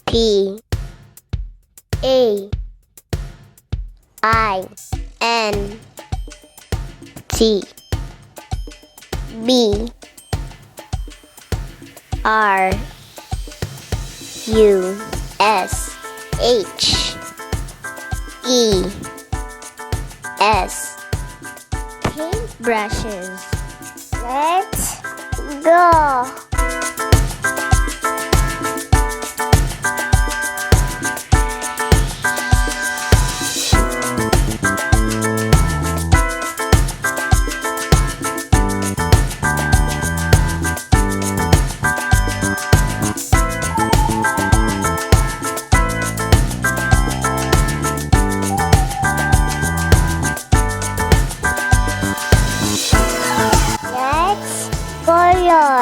P A I N T B R U S H E S. Paintbrushes. Let's go. Let's color.